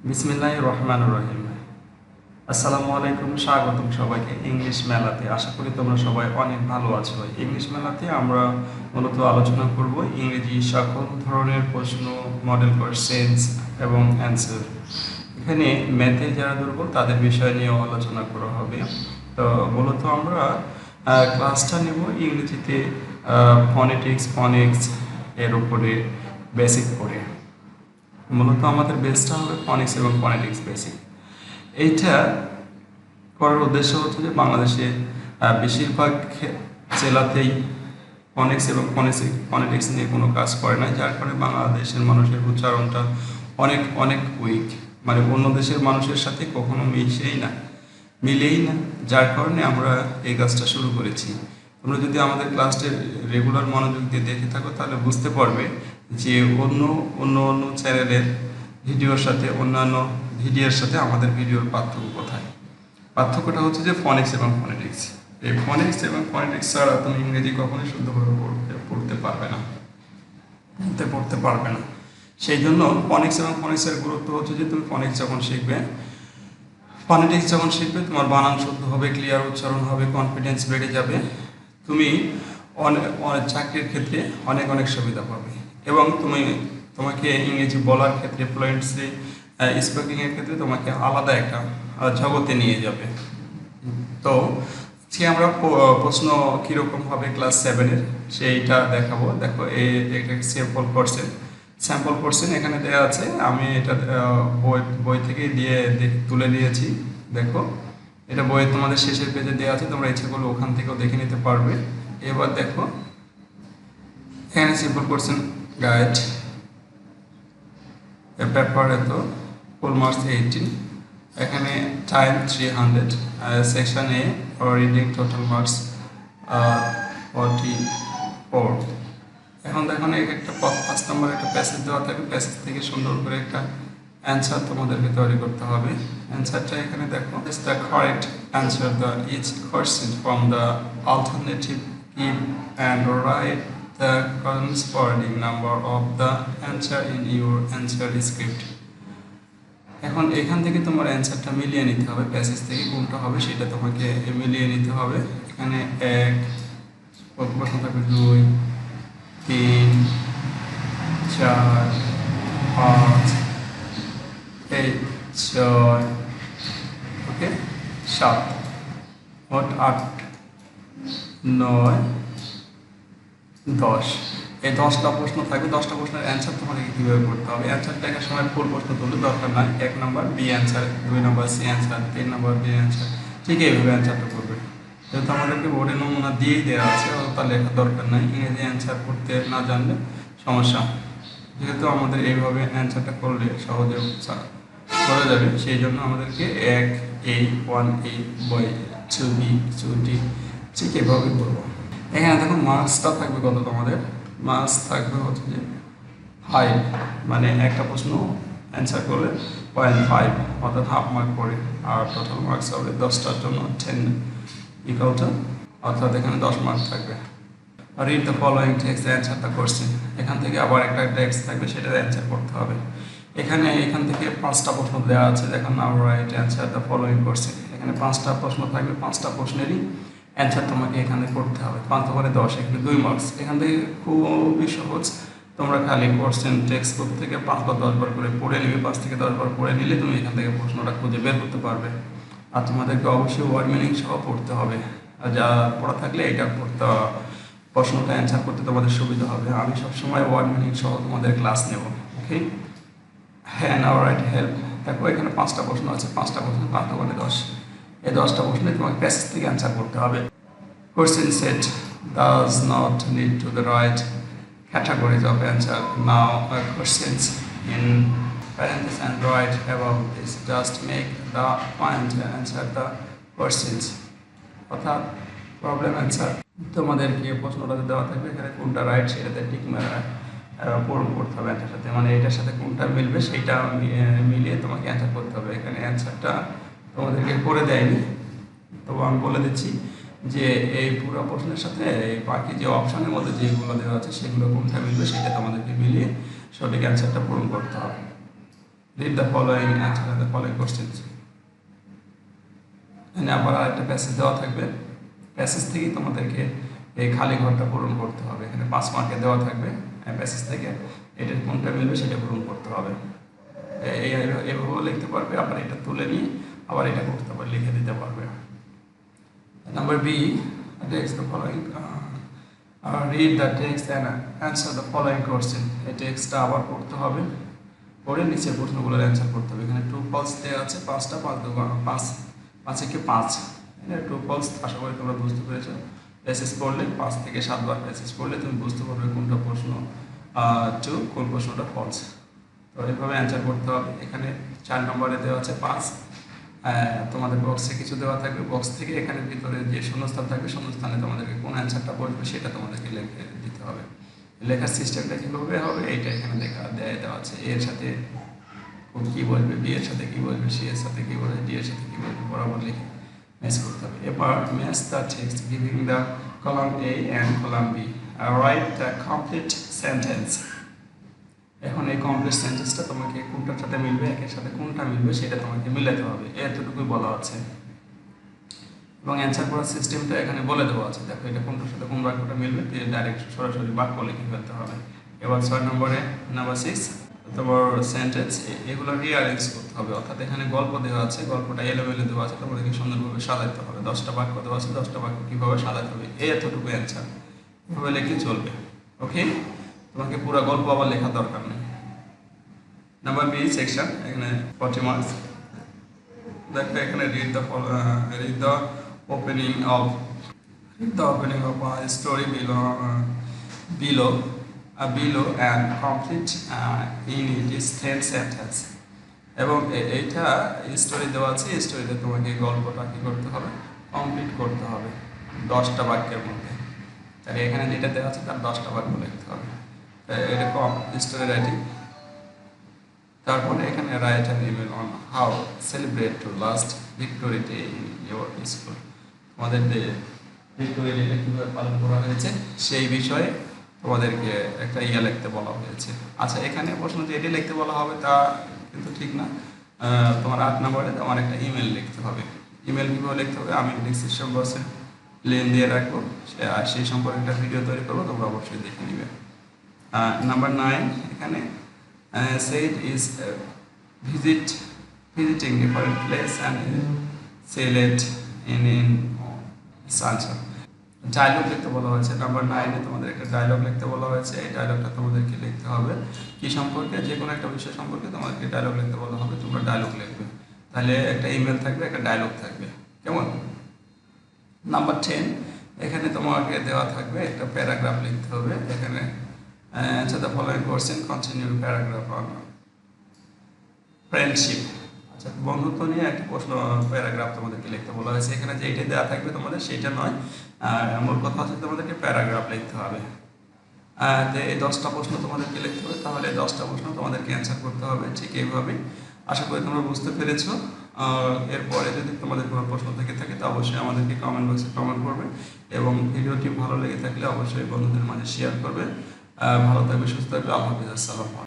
বিসমিল্লাহির রহমানির রহিম। আসসালামু আলাইকুম, স্বাগতম সবাইকে ইংলিশ মেলাতে। আশা করি তোমরা সবাই অনেক ভালো আছো। ইংলিশ মেলাতে আমরা মূলত আলোচনা করব ইংরেজি সকল ধরনের প্রশ্ন, মডেল কোয়েশ্চেন্স এবং অ্যান্সার। এখানে ম্যাথে যারা দুর্বল তাদের বিষয় নিয়েও আলোচনা করা হবে। তো মূলত আমরা ক্লাসটা নেব ইংরেজিতে ফনিক্স এর উপরে বেসিক করে। মূলত আমাদের বেসটা হবে ফনিক্স এবং ফনেটিক্স বেসিক। এইটা করার উদ্দেশ্য হচ্ছে যে বাংলাদেশে বেশিরভাগ জেলাতেই ফনিক্স এবং ফনেটিক্স নিয়ে কোনো কাজ করে না, যার কারণে বাংলাদেশের মানুষের উচ্চারণটা অনেক অনেক উইক, মানে অন্য দেশের মানুষের সাথে কখনো মিলেই না। যার কারণে আমরা এই কাজটা শুরু করেছি। তোমরা যদি আমাদের ক্লাসটা রেগুলার মনোযোগ দিয়ে দেখে থাকো তাহলে বুঝতে পারবে যে অন্য অন্য অন্য চ্যানেলের অন্যান্য ভিডিওর সাথে আমাদের ভিডিওর পার্থক্য কোথায়। পার্থক্যটা হচ্ছে যে ফনিক্স এবং ফনেটিক্স। এই ফনিক্স এবং ফনেটিক্স ছাড়া তুমি ইংরেজি কখনোই শুদ্ধভাবে পড়তে পারবে না। সেই জন্য ফনিক্স এবং ফনিক্সের গুরুত্ব হচ্ছে যে তুমি ফনিক্স যখন শিখবে, ফনেটিক্স যখন শিখবে, তোমার বানান শুদ্ধ হবে, ক্লিয়ার উচ্চারণ হবে, কনফিডেন্স বেড়ে যাবে, তুমি অনেক চাকরির ক্ষেত্রে অনেক অনেক সুবিধা পাবে। এবং তোমাকে ইংরেজি বলার ক্ষেত্রে ফ্লুয়েন্সি স্পিকিংয়ের ক্ষেত্রে তোমাকে আলাদা একটা জগতে নিয়ে যাবে। তো আজকে আমরা প্রশ্ন কীরকম হবে ক্লাস 7-এর সেইটা দেখাবো। দেখো এটা স্যাম্পল কোশ্চেন এখানে দেওয়া আছে। আমি এটা বই থেকে তুলে নিয়েছি। দেখো, এটা বইয়ে তোমাদের শেষের পেজে দেওয়া আছে, তোমরা ইচ্ছে করলে ওখান থেকেও দেখে নিতে পারবে। এবার দেখো, এখানে সিম্পল কোশ্চেন গাইড এর পেপার এত ফুল মার্কস 18, এখানে টাইম 300, সেকশন এ রিডিং টোটাল মার্কস 44। এখন দেখো একটা 5 নম্বর একটা প্যাসেজ দেওয়া থাকে, প্যাসেজ থেকে সুন্দর করে একটা অ্যান্সার তোমাদেরকে তৈরি করতে হবে। অ্যান্সারটা এখানে দেখো, is the correct answer the each question from the alternative give and write the corresponding number of the answer in your answer script। এখন এখান থেকে তোমার অ্যান্সারটা মিলিয়ে নিতে হবে, প্যাসেজ থেকে কোনটা হবে সেটা তোমাকে মিলিয়ে নিতে হবে। এখানে 1 প্রশ্ন থাকবে, 2, 3, 4, 5, 6, ওকে 7, মোট 8, 9, 10। এই 10টা প্রশ্ন থাকবে। 10টা প্রশ্নের অ্যান্সার তোমাকে কীভাবে করতে হবে, অ্যান্সারটা একটা সময় ফুল প্রশ্ন তুলতে দরকার নয়। 1 নম্বর বি অ্যান্সার, 2 নম্বর সি অ্যান্সার, 3 নম্বর বি অ্যান্সার, ঠিক এইভাবে অ্যান্সারটা করবে। যেহেতু আমাদেরকে বোর্ডে নমুনা দিয়েই দেওয়া আছে, তা লেখার দরকার নাই। ইংরেজি অ্যান্সার করতে না জানলে সমস্যা। যেহেতু আমাদের এইভাবে অ্যান্সারটা করলে সহজে করা যাবে, সেই জন্য আমাদেরকে 1A, 1A বই 2B, 2D, ঠিক এভাবে করবো। এখানে দেখো মার্কসটা থাকবে কত, তোমাদের মার্কস থাকবে হচ্ছে যে 5, মানে একটা প্রশ্ন অ্যান্সার করলে 0.5, অর্থাৎ হাফ মার্ক করে। আর টোটাল মার্কস হবে 10টার জন্য 10 ইকুয়াল, অর্থাৎ এখানে 10 মার্ক থাকবে। আর read the following text answer the question, এখান থেকে আবার একটা টেক্সট থাকবে, সেটার অ্যান্সার করতে হবে। এখান থেকে 5টা প্রশ্ন দেওয়া আছে। দেখো, now right answer the following question. এখানে 5টা প্রশ্ন থাকবে, 5টা প্রশ্নেরই অ্যান্সার তোমাকে এখানে করতে হবে। 5 করে 10, এখানে 2 মার্কস। এখান থেকে খুবই সহজ, তোমরা খালি কোশ্চেন টেক্সট বুক থেকে 5 বা 10 বার করে পড়ে নিবে। 5 থেকে 10 বার পড়ে নিলে তুমি এখান থেকে প্রশ্নটা খুঁজে বের করতে পারবে। আর তোমাদেরকে অবশ্যই ওয়ার্ড মিনিং সহ পড়তে হবে। আর যা পড়া থাকলে এটা প্রশ্নটা অ্যান্সার করতে তোমাদের সুবিধা হবে। আমি সবসময় ওয়ার্ড মিনিং সহ তোমাদের ক্লাস নেব, ওকে। হ্যাঁ, নাও রাইট হেল্প। দেখো, এখানে 5টা প্রশ্ন আছে, 5টা প্রশ্ন 5 করে 10। এই 10টা প্রশ্নে তোমাকে প্যাসেজ থেকে অ্যান্সার করতে হবে। Question set does not lead to the right categories of answer. Now questions in parentheses and write about this. Just make the point and answer the questions. অর্থাৎ প্রবলেম অ্যান্সার তোমাদেরকে প্রশ্নটাতে দেওয়া থাকবে, এখানে কোনটা right সেটাতে tick পূরণ করতে হবে অ্যান্সার সাথে, মানে এটার সাথে কোনটা মিলবে সেইটা মিলিয়ে তোমাকে অ্যান্সার করতে হবে। এখানে অ্যান্সারটা তোমাদেরকে করে দেয়নি, তবু আমি বলে দিচ্ছি যে এই পুরো প্রশ্নের সাথে এই বাকি যে অপশানের মধ্যে যেগুলো দেওয়া আছে সেগুলো কোনটা মিলবে সেটা তোমাদেরকে মিলিয়ে সঠিক অ্যান্সারটা পূরণ করতে হবে। Read the following answer the following questions. এখানে আবার আরেকটা প্যাসেজ দেওয়া থাকবে, প্যাসেজ থেকেই তোমাদেরকে এই খালি ঘরটা পূরণ করতে হবে। এখানে 5 মার্কের দেওয়া থাকবে প্যাসেজ থেকে, এটার কোনটা মিলবে সেটা পূরণ করতে হবে। এইভাবেও লিখতে পারবে, আবার এটা তুলে নিয়ে আবার এটা করতে পারবে, লিখে দিতে পারবে। Number B, text the following, read the text and answer the following question. এই টেক্সটটা আবার পড়তে হবে, পড়ে নিচের প্রশ্নগুলোর অ্যান্সার করতে হবে। এখানে ট্রু ফলস দেওয়া আছে 5টা, 5 একে 5, ট্রু ফলস। আশা করি তোমরা বুঝতে পেরেছো। প্যাসেজ পড়লে 5 থেকে 7 বার প্যাসেজ পড়লে তুমি বুঝতে পারবে কোনটা প্রশ্ন ট্রু, কোন প্রশ্নটা ফলস। তো এইভাবে অ্যান্সার করতে হবে। এখানে 4 নম্বরে দেওয়া আছে 5, তোমাদের বক্সে কিছু দেওয়া থাকবে, বক্স থেকে এখানে ভিতরে যে শূন্যস্থান থাকবে শূন্যস্থানে তোমাদেরকে কোন অ্যান্সারটা বলবে সেটা তোমাদেরকে লিখে দিতে হবে। লেখার সিস্টেমটা কীভাবে হবে এইটা এখানে দেওয়া আছে। এর সাথে কী বলবে, বি এর সাথে কী বলবে, সি এর সাথে কী বলবে, ডি এর সাথে কী বলবে, বরাবর লিখে ম্যাচ করতে হবে। এবার match the text giving the column A and column B, write the complete sentence. এখন এই কমপ্লিট সেন্টেন্সটা তোমাকে কোনটার সাথে মিলবে, একের সাথে কোনটা মিলবে সেটা তোমাকে মিলাতে হবে, এতটুকুই বলা আছে। এবং অ্যান্সার করার সিস্টেমটা এখানে বলে দেওয়া আছে। দেখো এটা কোনটার সাথে কোন বাক্যটা মিলবে, ডাইরেক্ট সরাসরি বাক্য লিখে ফেলতে হবে। এবার 6 নম্বরে নাম্বার 6, তোমার সেন্টেন্স এগুলো রিঅ্যারেঞ্জ করতে হবে। অর্থাৎ এখানে গল্প দেওয়া আছে, গল্পটা এলোমেলো দেওয়া আছে, তোমাদেরকে সুন্দরভাবে সাজাতে হবে। 10টা বাক্য দেওয়া আছে, 10টা বাক্য কীভাবে সাজাতে হবে এতটুকু অ্যান্সার এভাবে লিখলে চলবে। ওকে, তোমাকে পুরো গল্প আবার লেখার দরকার নেই। নাম্বার বি সেকশন, এখানে 40 মার্কস। দেখো এখানে read the opening of story below and complete in its 10 sentence। এবং এইটা স্টোরি দেওয়া আছে, স্টোরিতে তোমাকে গল্পটা কী করতে হবে, কমপ্লিট করতে হবে 10টা বাক্যের মধ্যে। তাহলে এখানে যেটা দেওয়া আছে তার 10টা বাক্য লিখতে হবে। এটা স্টোরি রাইটিং। তারপরে এখানে write an email on how celebrate to last victory day in your school. তোমাদের যে ভিক্টোরি ডে কীভাবে পালন করা হয়েছে সেই বিষয়ে তোমাদেরকে একটা লিখতে বলা হয়েছে। আচ্ছা, এখানে প্রশ্ন যে এটি লিখতে বলা হবে তা কিন্তু ঠিক না। তোমার 8 নম্বরে তোমার একটা ইমেল লিখতে হবে। ইমেল কীভাবে লিখতে হবে আমি ডিসক্রিপশন বক্সে লিঙ্ক দিয়ে রাখবো, সেই সম্পর্কে একটা ভিডিও তৈরি করবো, তোমরা অবশ্যই দেখে নিবে। নাম্বার 9, এখানে said is visiting different place and select in answer। Dialogue লিখতে বলা হয়েছে। নাম্বার 9-এ তোমাদের একটা ডায়লগ লিখতে বলা হয়েছে। এই ডায়লগটা তোমাদেরকে লিখতে হবে কি সম্পর্কে, যে কোনো একটা বিষয় সম্পর্কে তোমাদেরকে ডায়লগ লিখতে বলা হবে, তোমরা ডায়লগ লিখবে। তাহলে একটা ইমেল থাকবে, একটা ডায়লগ থাকবে, কেমন? নাম্বার 10, এখানে তোমাকে দেওয়া থাকবে একটা প্যারাগ্রাফ লিখতে হবে। এখানে answer the following question, continue paragraph on friendship। আচ্ছা, বন্ধুত্ব নিয়ে একটা প্রশ্ন প্যারাগ্রাফ তোমাদেরকে লিখতে বলা হয়েছে। এখানে যেটা দেওয়া থাকবে তোমাদের সেটা নয়, মূল কথা হচ্ছে তোমাদেরকে প্যারাগ্রাফ লিখতে হবে। এই 10টা প্রশ্ন তোমাদেরকে লিখতে হবে, তাহলে 10টা প্রশ্ন তোমাদেরকে অ্যান্সার করতে হবে ঠিক এইভাবেই। আশা করি তোমরা বুঝতে পেরেছো। এরপরে যদি তোমাদের কোনো প্রশ্ন থেকে থাকে তো অবশ্যই আমাদেরকে কমেন্ট বক্সে কমেন্ট করবে, এবং ভিডিওটি ভালো লেগে থাকলে অবশ্যই বন্ধুদের মাঝে শেয়ার করবে। ভালো থাকবে, সুস্থ থাকবে। আল্লাহ হাফেজ, আসসালামু আলাইকুম।